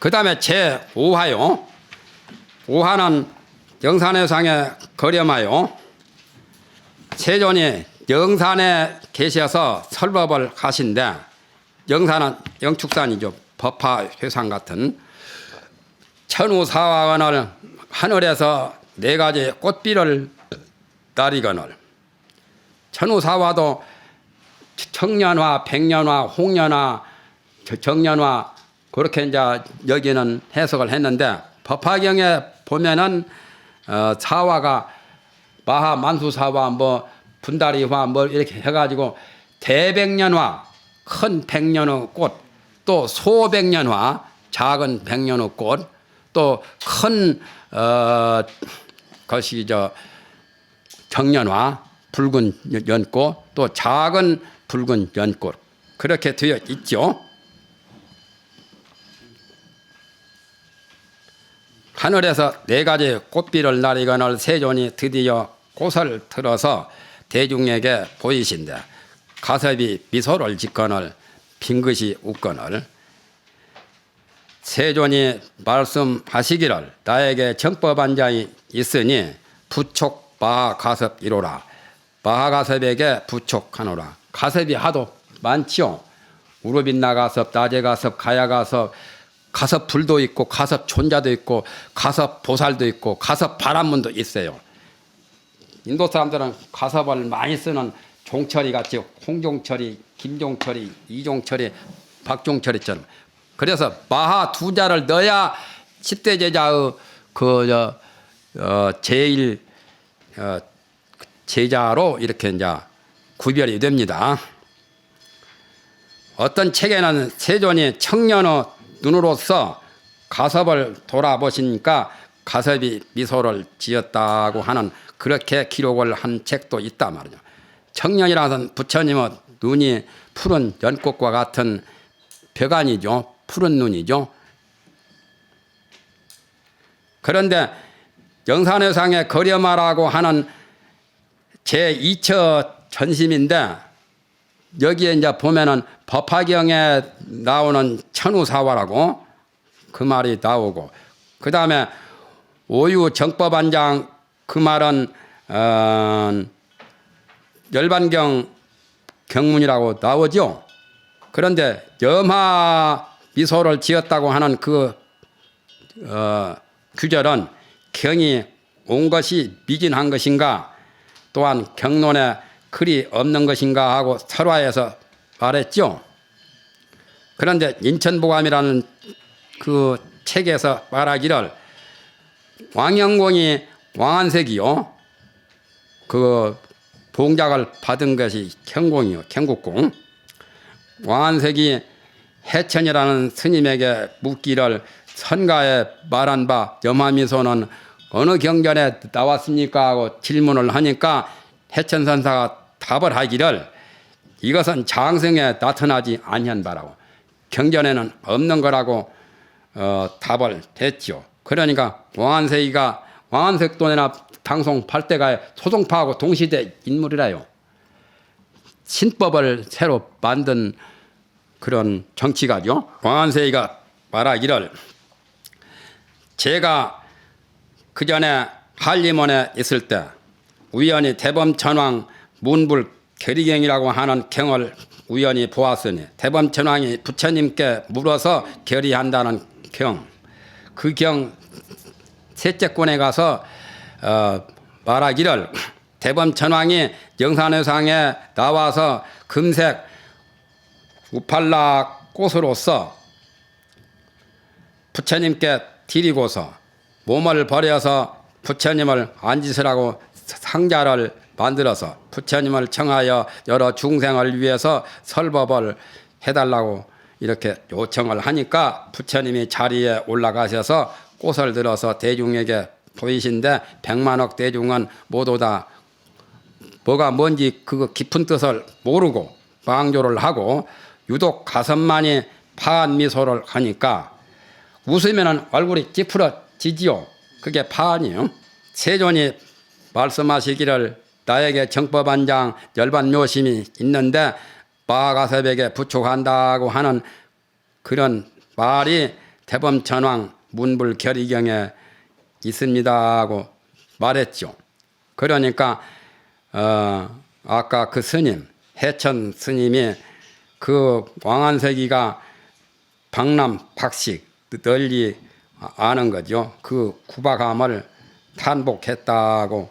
그 다음에 제5화요. 5화는 영산회상에 거렴하여 세존이 영산에 계셔서 설법을 하신데, 영산은 영축산이죠. 법화회상 같은 천우사화건을 하늘에서 4가지 꽃비를 나리거늘, 천우사화도 청년화, 백년화, 홍년화, 정년화 그렇게 이제 여기는 해석을 했는데, 법화경에 보면은 사화가 마하, 만수사화, 뭐 분다리화 뭐 이렇게 해가지고 대백년화, 큰 백년의 꽃, 또 소백년화, 작은 백년의 꽃, 또 큰 것이 정년화, 붉은 연꽃, 또 작은 붉은 연꽃 그렇게 되어 있죠. 하늘에서 4가지 꽃비를 나리거늘 세존이 드디어 꽃을 틀어서 대중에게 보이신데, 가섭이 미소를 짓거늘 빙긋이 웃거늘 세존이 말씀하시기를 나에게 정법한 자이 있으니 부촉 마하가섭 이로라. 마하가섭에게 부촉하노라. 가섭이 하도 많지요. 우르빈나가섭, 나제가섭, 가야가섭, 가섭 불도 있고 가섭 촌자도 있고 가섭 보살도 있고 가섭 바람문도 있어요. 인도 사람들은 가섭을 많이 쓰는 종철이 같이 홍종철이, 김종철이, 이종철이, 박종철이처럼. 그래서 마하 2자를 넣어야 10대 제자의 제일 제자로 이렇게 이제 구별이 됩니다. 어떤 책에는 세존이 청년의 눈으로서 가섭을 돌아보시니까 가섭이 미소를 지었다고 하는, 그렇게 기록을 한 책도 있단 말이죠. 청년이라는 부처님의 눈이 푸른 연꽃과 같은 벽안이죠. 푸른 눈이죠. 그런데 영산회상에 거렴하라고 하는 제2처 전심인데, 여기에 이제 보면은 법화경에 나오는 천우사화라고 그 말이 나오고, 그 다음에 오유 정법안장 그 말은 열반경 경문이라고 나오죠. 그런데 염하 미소를 지었다고 하는 그 규절은 경이 온 것이 미진한 것인가, 또한 경론에 글이 없는 것인가 하고 설화에서 말했죠. 그런데 인천보감이라는 그 책에서 말하기를 왕영공이 왕안색이요, 그 봉작을 받은 것이 경공이요, 경국공. 왕안색이 해천이라는 스님에게 묻기를 선가에 말한 바 염화미소는 어느 경전에 나왔습니까 하고 질문을 하니까 해천선사가 답을 하기를 이것은 장성에 나타나지 아니한 바라고, 경전에는 없는 거라고 답을 했죠. 그러니까 왕안색돈이나 당송 8대가의 소송파하고 동시대 인물이라요. 신법을 새로 만든 그런 정치가죠. 왕안세이가 말하기를 제가 그 전에 한림원에 있을 때 우연히 대범천왕 문불 결의경이라고 하는 경을 우연히 보았으니, 대범천왕이 부처님께 물어서 결의한다는 경, 그 경 셋째 권에 가서 말하기를 대범천왕이 영산회상에 나와서 금색 우팔라 꽃으로서 부처님께 드리고서 몸을 버려서 부처님을 앉으시라고 상자를 만들어서 부처님을 청하여 여러 중생을 위해서 설법을 해달라고 이렇게 요청을 하니까 부처님이 자리에 올라가셔서 꽃을 들어서 대중에게 보이신데, 100만억 대중은 모두 다 뭐가 뭔지 그 깊은 뜻을 모르고 망조를 하고 유독 가슴만이 파한 미소를 하니까 웃으면 얼굴이 찌푸러지지요. 그게 파한이요. 세존이 말씀하시기를 나에게 정법안장 열반묘심이 있는데 마하가섭에게 부촉한다고 하는 그런 말이 대범천왕 문불결의경에 있습니다 하고 말했죠. 그러니까 아까 그 스님 해천 스님이 그 왕안석이가 박남 박식 널리 아는 거죠. 그 구박함을 탄복했다고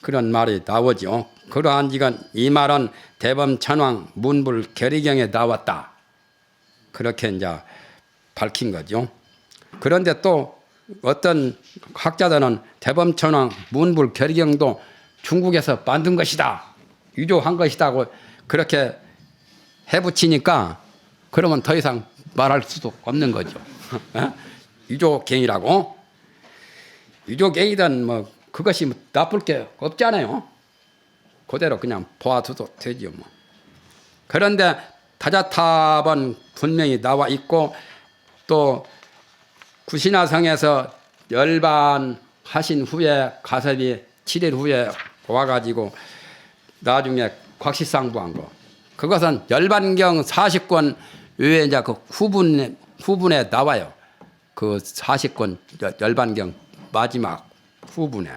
그런 말이 나오죠. 그러한 지간 이 말은 대범천왕 문불결의경에 나왔다. 그렇게 이제 밝힌 거죠. 그런데 또 어떤 학자들은 대범천왕 문불결의경도 중국에서 만든 것이다. 유조한 것이다고 그렇게 해붙이니까 그러면 더 이상 말할 수도 없는 거죠. 유조갱이라고. 유조갱이든 뭐 그것이 뭐 나쁠 게 없잖아요. 그대로 그냥 보아줘도 되죠. 뭐. 그런데 다자탑은 분명히 나와 있고 또 구신화성에서 열반하신 후에 가섭이 7일 후에 와가지고 나중에 곽시상부한 거. 그것은 열반경 40권 외에 이제 그 후분에 나와요. 그 40권 열반경 마지막 후분에.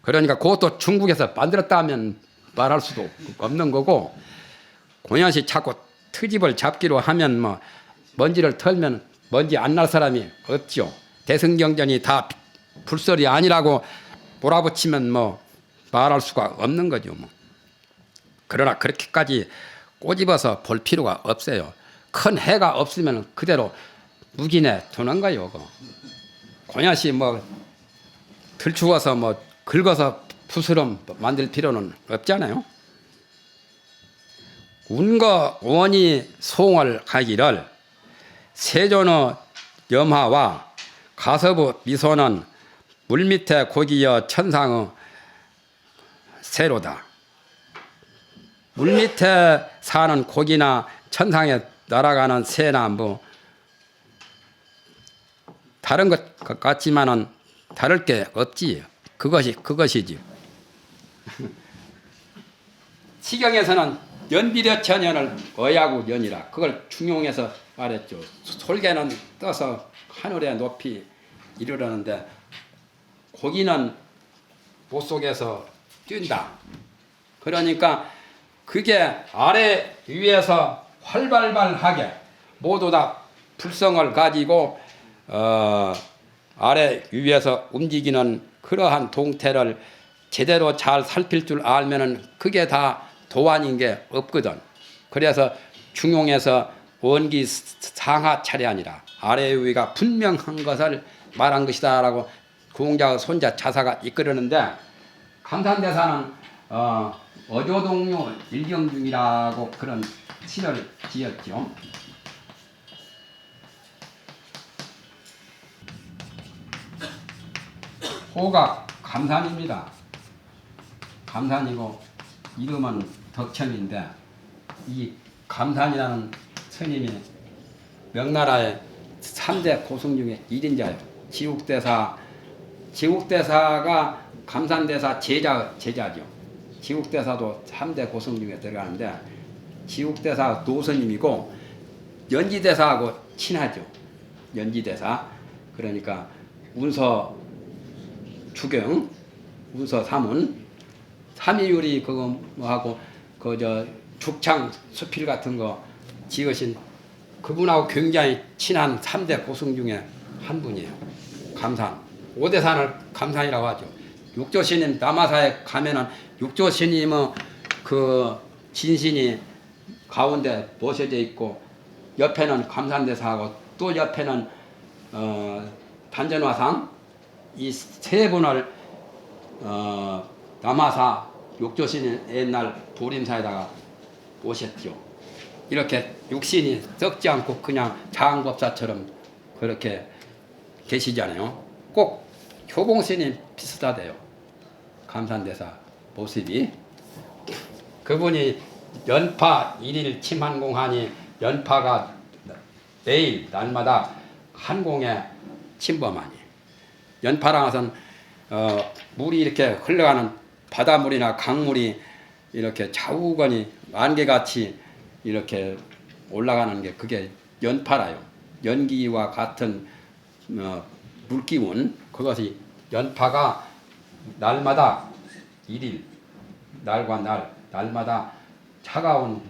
그러니까 그것도 중국에서 만들었다면 말할 수도 없는 거고 공연시 자꾸 트집을 잡기로 하면 뭐 먼지를 털면 먼지 안 날 사람이 없죠. 대승경전이 다 불설이 아니라고 몰아붙이면 뭐 말할 수가 없는 거죠. 뭐. 그러나 그렇게까지 꼬집어서 볼 필요가 없어요. 큰 해가 없으면 그대로 묵인해 두는 거예요. 공연시 뭐 들추어서 뭐 긁어서 푸스럼 만들 필요는 없잖아요. 운거 원이 송을 하기를 세존의 염하와 가섭의 미소는 물밑에 고기여 천상의 새로다. 물밑에 사는 고기나 천상에 날아가는 새나 뭐 다른 것 같지만은 다를 게 없지. 그것이지. 시경에서는 연비려천연을 어야구 연이라 그걸 중용해서 말했죠. 솔개는 떠서 하늘에 높이 이르르는데 고기는 못 속에서 뛴다. 그러니까 그게 아래 위에서 활발발하게 모두 다 불성을 가지고 아래 위에서 움직이는 그러한 동태를 제대로 잘 살필 줄 알면은 그게 다 도안인 게 없거든. 그래서 중용에서 원기 상하 차례아니라 아래 위가 분명한 것을 말한 것이다라고 공자의 손자 자사가 이끌었는데 감산대사는 어조동료 일경중이라고 그런 시를 지었죠. 호가 감산입니다. 감산이고 이름은 덕천인데 이 감산이라는 스님이 명나라의 3대 고승 중에 1인자예요. 지국대사가 감산대사 제자죠. 지국대사도 3대 고승 중에 들어가는데 지국대사 노스님이고 연지대사하고 친하죠. 연지대사. 그러니까 운서 주경, 운서 사문, 삼이유리 그거 뭐하고 그 죽창 수필 같은 거 지으신 그분하고 굉장히 친한 3대 고승 중에 한 분이에요. 감산. 오대산을 감산이라고 하죠. 육조스님 남아사에 가면은 육조스님은 그 진신이 가운데 모셔져 있고 옆에는 감산대사하고 또 옆에는 단전화상 이 세 분을 남아사 육조신 옛날 보림사에다가 오셨죠. 이렇게 육신이 썩지 않고 그냥 장법사처럼 그렇게 계시잖아요. 꼭 효봉스님 비슷하대요. 감산대사 모습이. 그분이 연파 일일 침한공하니 연파가 매일 날마다 한공에 침범하니 연파랑 해서는 물이 이렇게 흘러가는 바닷물이나 강물이 이렇게 자우거니 안개같이 이렇게 올라가는 게 그게 연파라요. 연기와 같은 물기운 그것이 연파가 날마다 일일 날과 날마다 차가운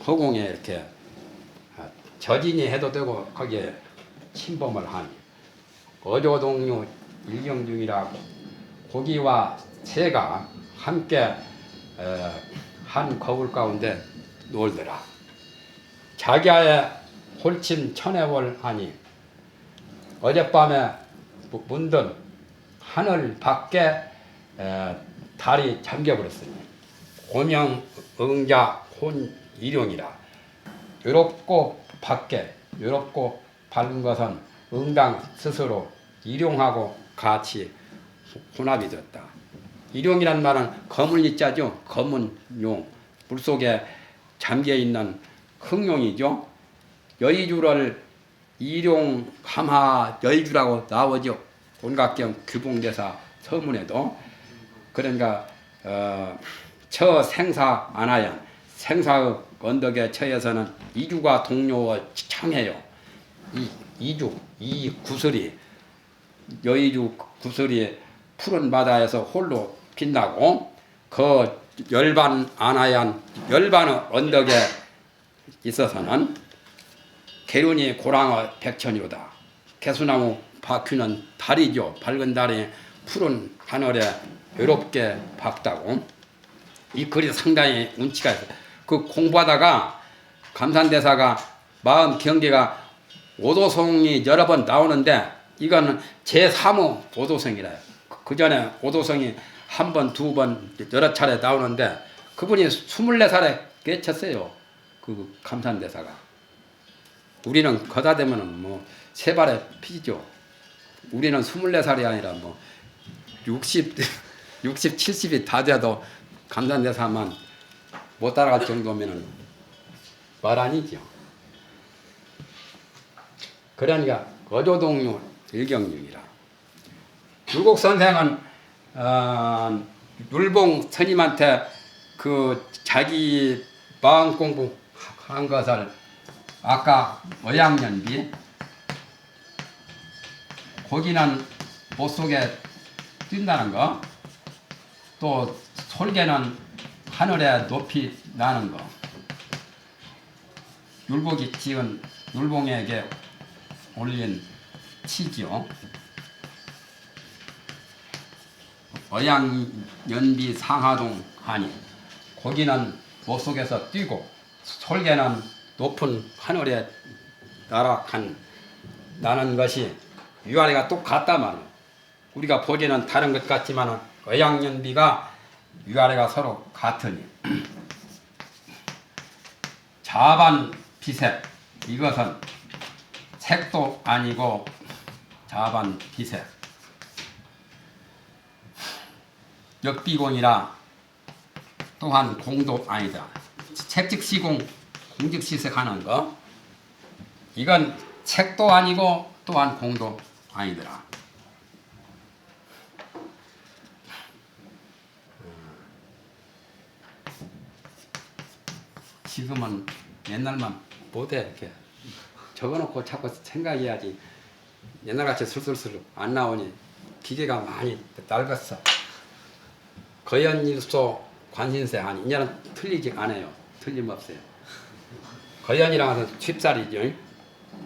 허공에 이렇게 저진이 해도 되고 거기에 침범을 하니 어조동료 일경중이라 고기와 새가 함께 한 거울 가운데 놀더라. 자기야의 홀침 천해월 하니 어젯밤에 문든 하늘 밖에 달이 잠겨버렸으니 고명 응자 혼 일용이라. 외롭고 밖에 외롭고 밝은 것은 응당 스스로 일용하고 같이 혼합이 되었다. 일용이란 말은 검은 이자죠. 검은 용, 물속에 잠겨있는 흑룡이죠. 여의주를 일용함하 여의주라고 나오죠. 온각경 규봉대사 서문에도. 그러니까 처 생사 안하연 생사의 언덕에 처해서는 이주가 동료와 청해요. 이주, 이 구슬이 여의주 구슬이 푸른 바다에서 홀로 빛나고 그 열반 안하얀 열반의 언덕에 있어서는 계륜이 고랑어 백천이로다. 개수나무 바퀴는 달이죠. 밝은 달이 푸른 하늘에 외롭게 밝다고. 이 글이 상당히 운치가 있어요. 그 공부하다가 감산대사가 마음 경계가 오도성이 여러 번 나오는데 이거는 제3호 오도성이라요. 그 전에 오도성이 한 번, 두 번 여러 차례 나오는데 그분이 24살에 깨쳤어요. 그 감산대사가. 우리는 거다 되면은 뭐 세 발에 피죠. 우리는 24살이 아니라 뭐 60, 70이 다 돼도 감산대사만 못 따라갈 정도면은 말 아니죠. 그러니까 어조동료 일경중이라. 율곡 선생은 율봉 스님한테 그 자기 마음 공부한 것을 아까 어양연비 고기는 못 속에 뛴다는 거, 또 솔개는 하늘에 높이 나는 거, 율곡이 지은 율봉에게 올린 치죠. 어양연비 상하동 하니 고기는 못 속에서 뛰고 솔개는 높은 하늘에 나는 것이 위아래가 똑같단 말이에요. 우리가 보기에는 다른 것 같지만 어양연비가 위아래가 서로 같으니 자반 비색 이것은 색도 아니고 자반 비색 역비공이라 또한 공도 아니다. 색즉시공 공즉시색하는 거 이건 책도 아니고 또한 공도 아니더라. 지금은 옛날만 못해 이렇게 적어놓고 자꾸 생각해야지. 옛날같이 술술술 안 나오니 기계가 많이 낡았어. 거연일소 관신세 하니 이제는 틀리지 않아요. 틀림없어요. 거연이라는 것은 칩살이죠.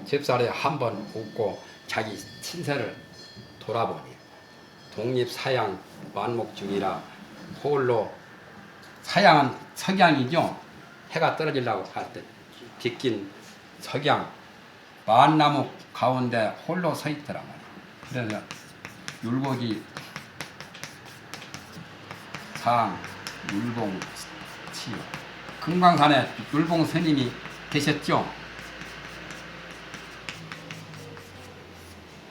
칩살에 한번 웃고 자기 친세를 돌아보니 독립사양 만목중이라 홀로 사양은 석양이죠. 해가 떨어지려고 할 때 빗긴 석양 만나무 가운데 홀로 서 있더라 말이야. 그래서 율곡이 상 율봉 치 금강산에 율봉 스님이 계셨죠.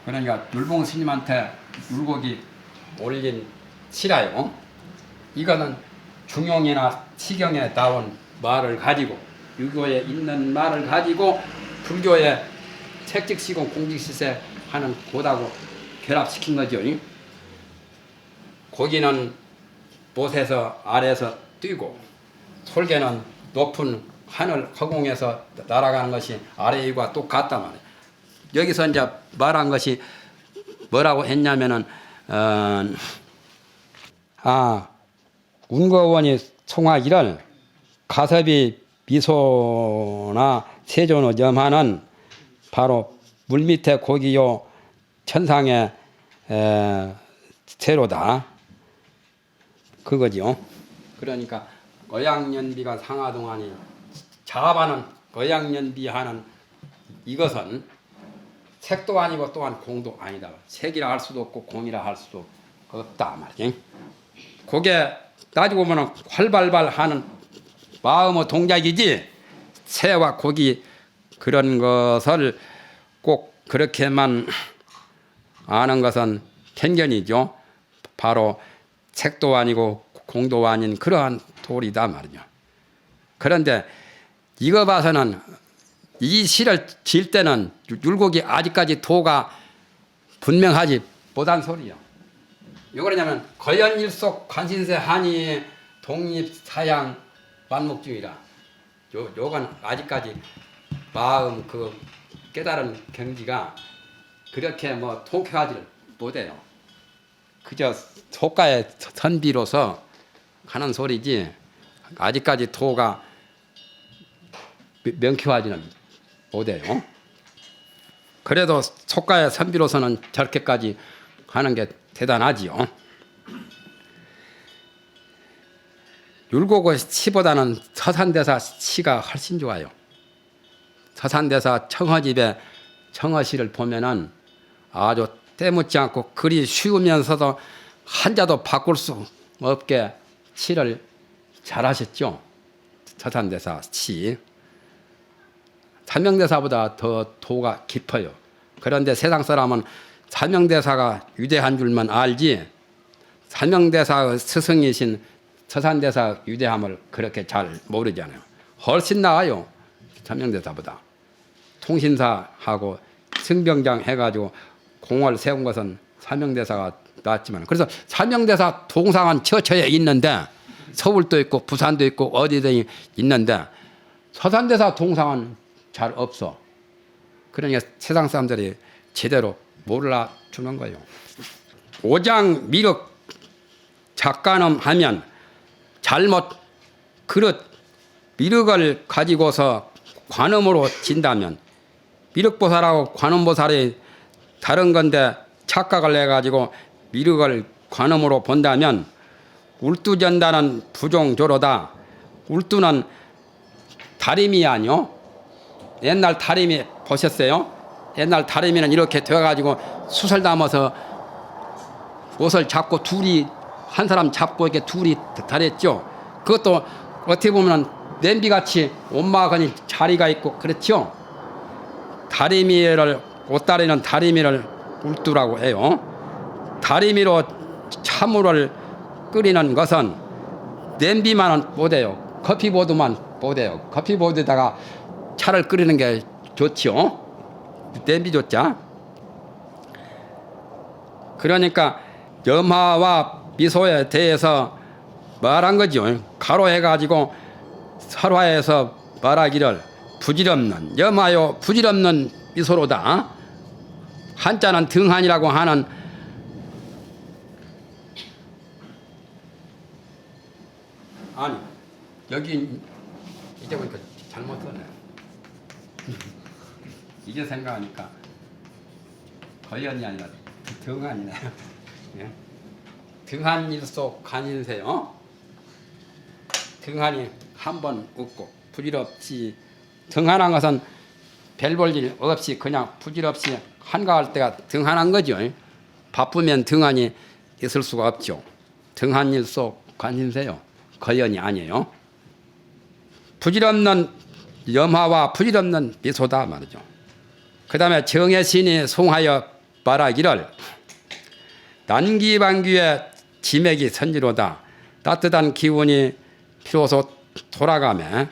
그러니까 율봉 스님한테 율곡이 올린 치라요. 이거는 중용이나 치경에 나온 말을 가지고 유교에 있는 말을 가지고 불교의 색즉시공 공즉시세 하는 곳하고 결합시킨 거죠. 고기는 못에서 아래에서 뛰고 솔개는 높은 하늘 허공에서 날아가는 것이 아래 위와 똑같단 말이에요. 여기서 이제 말한 것이 뭐라고 했냐면은 운거원이 송하기를 가섭이 미소나 세존의 염하는 바로 물밑에 고기요 천상의 세로다 그거지요. 그러니까 의양연비가 상하동하니 자반은 의양연비하는 이것은 색도 아니고 또한 공도 아니다. 색이라 할 수도 없고 공이라 할 수도 없다 말이지. 그게 따지고 보면 활발발하는 마음의 동작이지 새와 고기 그런 것을 꼭 그렇게만 아는 것은 편견이죠. 바로 색도 아니고 공도 아닌 그러한 도리다 말이죠. 그런데 이거 봐서는 이 시를 지을 때는 율곡이 아직까지 도가 분명하지 못한 소리야. 왜 그러냐면 거연일속 관신세 한이 독립사양 완목중이라 요건 아직까지 마음 그 깨달은 경지가 그렇게 뭐 통쾌하지 못해요. 그저 속가의 선비로서 하는 소리지 아직까지 도가 명쾌하지는 못해요. 그래도 속가의 선비로서는 저렇게까지 하는 게 대단하지요. 율곡의 시보다는 서산대사 시가 훨씬 좋아요. 서산대사 청허집의 청허시를 보면은 아주 때묻지 않고 글이 쉬우면서도 한자도 바꿀 수 없게 시를 잘하셨죠. 서산대사 시. 삼명대사보다 더 도가 깊어요. 그런데 세상 사람은 삼명대사가 위대한 줄만 알지 삼명대사의 스승이신 서산대사 위대함을 그렇게 잘 모르잖아요. 훨씬 나아요. 삼명대사보다. 통신사하고 승병장 해가지고 공을 세운 것은 삼명대사가 낫지만 그래서 삼명대사 동상은 처처에 있는데 서울도 있고 부산도 있고 어디든 있는데 서산대사 동상은 잘 없어. 그러니까 세상 사람들이 제대로 몰라주는 거예요. 오장 미륵 작가놈 하면 잘못 그릇 미륵을 가지고서 관음으로 진다면 미륵보살하고 관음보살이 다른 건데 착각을 해가지고 미륵을 관음으로 본다면 울두전다는 부종조로다. 울두는 다리미 아니요? 옛날 다리미 보셨어요? 옛날 다리미는 이렇게 되어가지고 수설 담아서 옷을 잡고 둘이 한 사람 잡고 이렇게 둘이 다랬죠. 그것도 어떻게 보면 냄비같이 옷마근이 자리가 있고 그렇죠. 다리미를 옷다리는 다리미를 울두라고 해요. 다리미로 차물을 끓이는 것은 냄비만은 못해요. 커피보드만 못해요. 커피보드에다가 차를 끓이는 게 좋지요. 냄비 좋자. 그러니까 염화와 미소에 대해서 말한 거죠. 가로해가지고 설화에서 말하기를 부질없는 염화요 부질없는 미소로다. 한자는 등한이라고 하는 아니 여기 이제 보니까 잘못 썼네. 이제 생각하니까 거연이 아니라 등한이네. 예? 등한일속 간인세요. 등한이 한 번 웃고 부질없이 등한한 것은 별 볼 일 없이 그냥 부질없이 한가할 때가 등한한 거죠. 바쁘면 등한이 있을 수가 없죠. 등한일속 간인세요. 거연이 아니에요. 부질없는 염화와 부질없는 미소다 말이죠. 그 다음에 정해신이 송하여 말하기를 난기방귀의 지맥이 선지로다. 따뜻한 기운이 비로소 돌아가며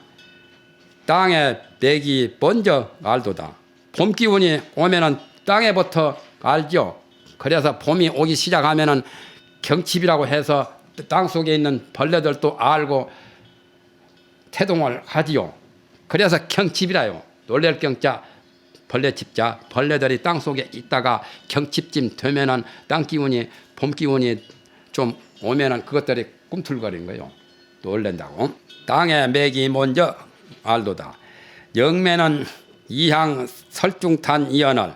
땅에 맥이 먼저 알도다. 봄 기운이 오면은 땅에부터 알죠. 그래서 봄이 오기 시작하면은 경칩이라고 해서 땅 속에 있는 벌레들도 알고 태동을 하지요. 그래서 경칩이라요. 놀랄 경자 벌레칩자. 벌레들이 땅속에 있다가 경칩쯤 되면은 땅 기운이 봄 기운이 좀 오면은 그것들이 꿈틀거리는 거예요. 놀랜다고. 땅에 맥이 먼저 알도다. 영매는 이향 설중탄 이언을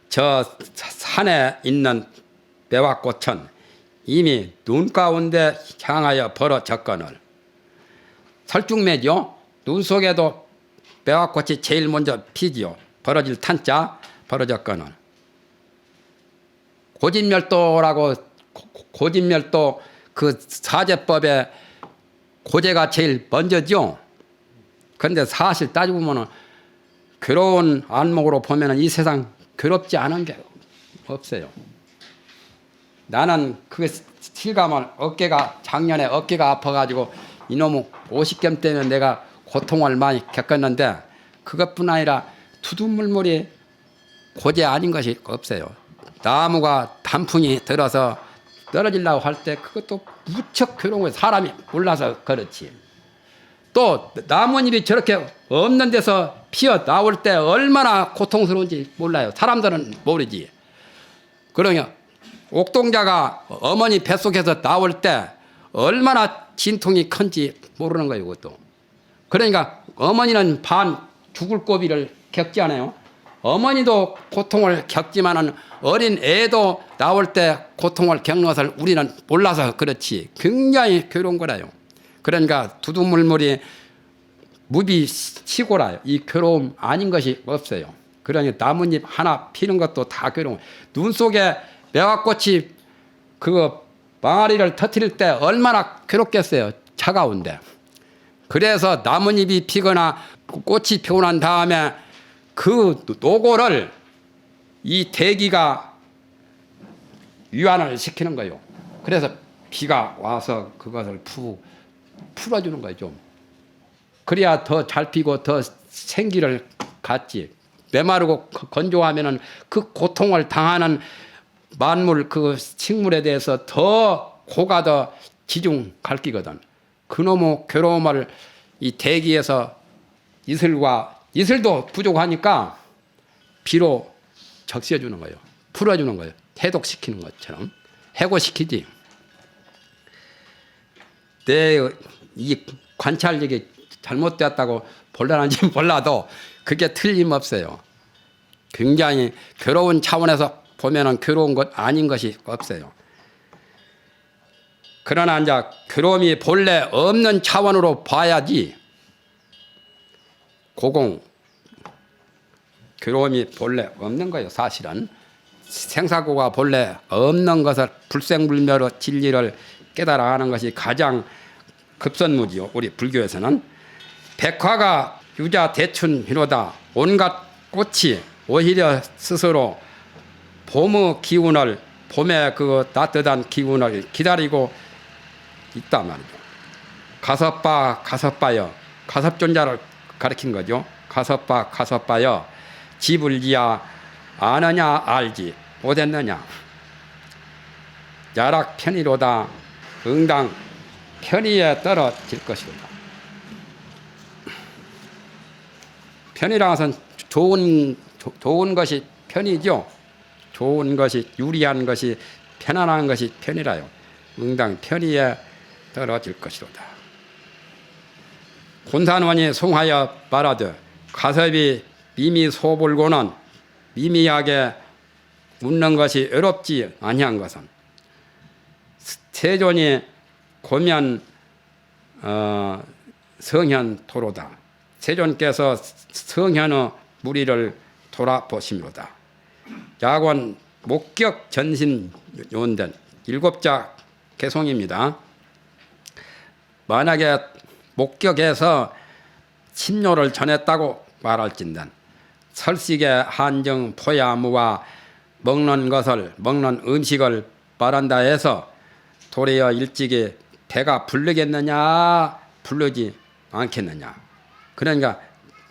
저 산에 있는 매화꽃은 이미 눈 가운데 향하여 벌어졌거늘. 설중매죠. 눈 속에도 매화꽃이 제일 먼저 피지요. 벌어질 탄자 벌어졌거늘. 고진멸도라고 고진멸도 그 사제법에 고제가 제일 먼저죠. 그런데 사실 따지고 보면 괴로운 안목으로 보면 이 세상 괴롭지 않은 게 없어요. 나는 그 실감을 작년에 어깨가 아파가지고 이놈의 50견 때문에 내가 고통을 많이 겪었는데 그것뿐 아니라 두두물물이 고제 아닌 것이 없어요. 나무가 단풍이 들어서 떨어지려고 할 때 그것도 무척 괴로운 거예요. 사람이 몰라서 그렇지. 또 나뭇잎이 저렇게 없는 데서 피어 나올 때 얼마나 고통스러운지 몰라요. 사람들은 모르지. 그러냐 옥동자가 어머니 뱃속에서 나올 때 얼마나 진통이 큰지 모르는 거예요. 그것도. 그러니까 어머니는 반 죽을 고비를 겪지 않아요. 어머니도 고통을 겪지만은 어린 애도 나올 때 고통을 겪는 것을 우리는 몰라서 그렇지 굉장히 괴로운 거라요. 그러니까 두두물물이 무비치고라요. 이 괴로움 아닌 것이 없어요. 그러니 나뭇잎 하나 피는 것도 다 괴로워. 눈 속에 매화꽃이 그 망아리를 터뜨릴 때 얼마나 괴롭겠어요. 차가운데. 그래서 나뭇잎이 피거나 꽃이 피고 난 다음에 그 노고를 이 대기가 유한을 시키는 거예요. 그래서 비가 와서 그것을 풀어주는 거예요. 좀. 그래야 더 잘 피고 더 생기를 갖지. 메마르고 건조하면은 그 고통을 당하는 만물 그 식물에 대해서 더 고가 더 지중 갈기거든. 그놈의 괴로움을 이 대기에서 이슬도 부족하니까 비로 적시해 주는 거예요. 풀어주는 거예요. 해독시키는 것처럼. 해고시키지. 내 이 관찰력이 잘못되었다고 본란한지 몰라도 그게 틀림없어요. 굉장히 괴로운 차원에서 보면은 괴로운 것 아닌 것이 없어요. 그러나 이제 괴로움이 본래 없는 차원으로 봐야지 괴로움이 본래 없는 거예요. 사실은 생사고가 본래 없는 것을 불생불멸의 진리를 깨달아 하는 것이 가장 급선무지요. 우리 불교에서는 백화가 유자 대춘휘로다. 온갖 꽃이 오히려 스스로 봄의 기운을 봄의 그 따뜻한 기운을 기다리고 있단 말이죠. 가섭바여 가섭존자를 가리킨 거죠. 가섭바여 지불지야 아느냐 알지 못했느냐. 야락 편의로다. 응당 편의에 떨어질 것이로다. 편의라는 것은 좋은 것이 편이죠. 좋은 것이 유리한 것이 편안한 것이 편이라요. 응당 편의에 떨어질 것이로다. 군산원이 송하여 말하되 가섭이 미미소불고는 미미하게 웃는 것이 어렵지 아니한 것은 세존이 고면 성현토로다. 세존께서 성현의 무리를 돌아보심로다. 야권 목격 전신 요원된 7자 개송입니다. 만약에 목격해서 침뇨를 전했다고 말할진단 설식의 한정 포야무와 먹는 음식을 말한다 해서 도리어 일찍이 배가 부르겠느냐 부르지 않겠느냐. 그러니까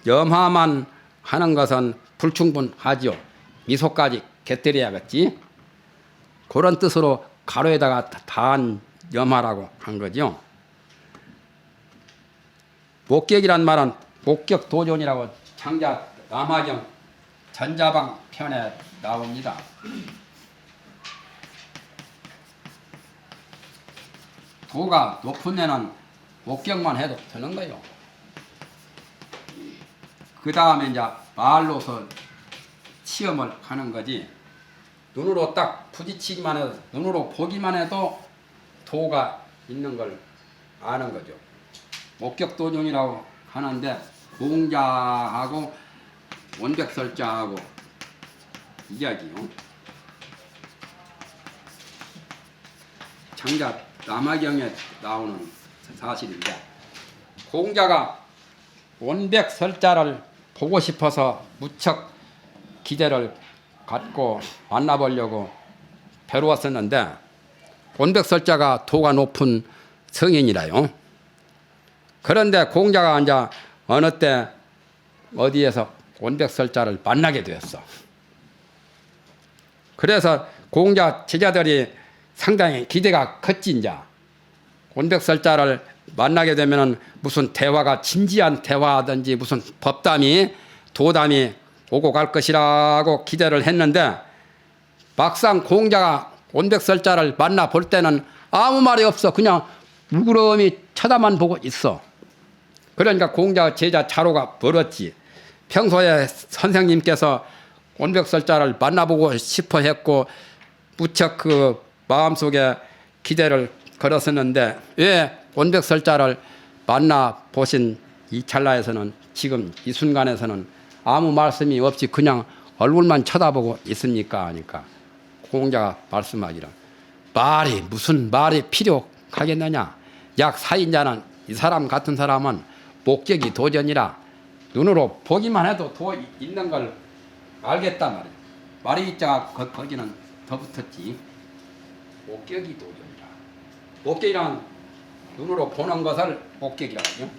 염화만 하는 것은 불충분하죠. 미소까지 곁들여야겠지. 그런 뜻으로 가로에다가 단 염화라고 한 거죠. 목격이란 말은 목격도전이라고 장자 남화경 전자방 편에 나옵니다. 도가 높으면은 목격만 해도 되는 거예요. 그 다음에 이제 말로서 시험을 하는 거지. 눈으로 딱 부딪히기만 해도, 눈으로 보기만 해도 도가 있는 걸 아는 거죠. 목격도전이라고 하는데 공자하고 원백설자하고 이야기요. 장자 남화경에 나오는 사실인데, 공자가 원백설자를 보고 싶어서 무척 기대를 갖고 만나보려고 벼루었었는데, 원백설자가 도가 높은 성인이라요. 그런데 공자가 이제 어느 때 어디에서 원백설자를 만나게 되었어. 그래서 공자 제자들이 상당히 기대가 컸지. 이제 원백설자를 만나게 되면은 무슨 대화가 진지한 대화든지 무슨 법담이 도담이 오고 갈 것이라고 기대를 했는데, 막상 공자가 원백설자를 만나 볼 때는 아무 말이 없어. 그냥 물끄러미 쳐다만 보고 있어. 그러니까 공자 제자 자로가 멀었지. 평소에 선생님께서 원백설자를 만나보고 싶어 했고 무척 그 마음속에 기대를 걸었었는데, 왜 원백설자를 만나보신 이 찰나에서는, 지금 이 순간에서는 아무 말씀이 없이 그냥 얼굴만 쳐다보고 있습니까? 하니까 공자가 말씀하기를, 말이 무슨 말이 필요하겠느냐. 약 사인자는, 이 사람 같은 사람은 목격이 도전이라 눈으로 보기만 해도 도 있는 걸 알겠단 말이에요. 말이 있자가 거기는 더 붙었지. 목격이 도전이라. 목격이란 눈으로 보는 것을 목격이라고요.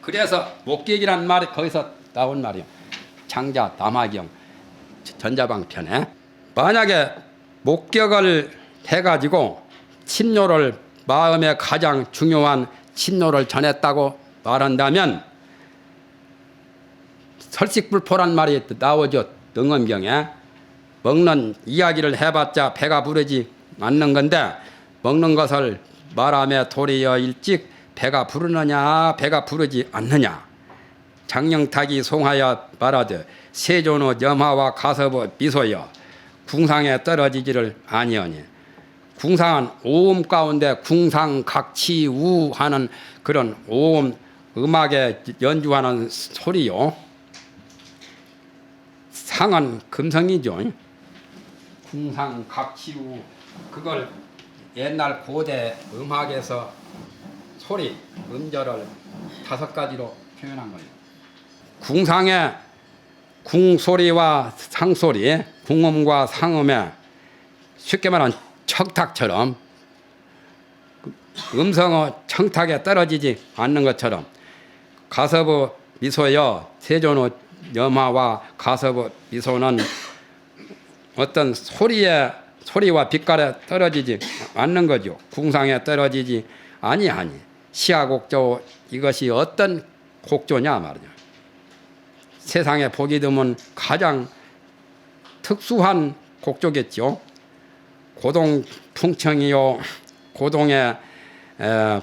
그래서 목격이란 말이 거기서 나온 말이에요. 장자 남화경 전자방 편에. 만약에 목격을 해가지고 친노를, 마음에 가장 중요한 친노를 전했다고 말한다면 설식불포란 말이 나오죠. 능엄경에. 먹는 이야기를 해봤자 배가 부르지 않는 건데, 먹는 것을 말하며 도리어 일찍 배가 부르느냐 배가 부르지 않느냐. 장영탁이 송하여 말하되 세존의 염화와 가섭의 미소여 궁상에 떨어지지를 아니하니. 궁상은 오음 가운데 궁상각치우 하는 그런 오음, 음악에 연주하는 소리요. 상은 금성이죠. 궁상각치우, 그걸 옛날 고대 음악에서 소리, 음절을 5가지로 표현한 거예요. 궁상의 궁소리와 상소리, 궁음과 상음에 쉽게 말하면 청탁처럼, 음성의 청탁에 떨어지지 않는 것처럼, 가섭의 미소여, 세존의 염화와 가섭의 미소는 어떤 소리와 빛깔에 떨어지지 않는 거죠. 궁상에 떨어지지 아니하니. 시하곡조, 이것이 어떤 곡조냐 말이죠. 세상에 보기 드문 가장 특수한 곡조겠죠. 고동풍청이요, 고동에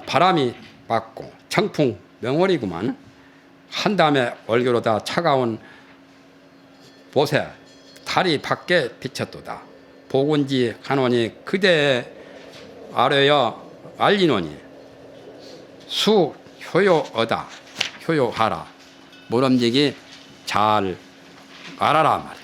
바람이 맞고 청풍 명월이구만. 한담에 얼교로다 차가운 보세 달이 밖에 비쳤도다. 보군지 하노니 그대 아뢰어 알리노니 수 효요어다. 효요하라. 모름지기 잘 알아라 말.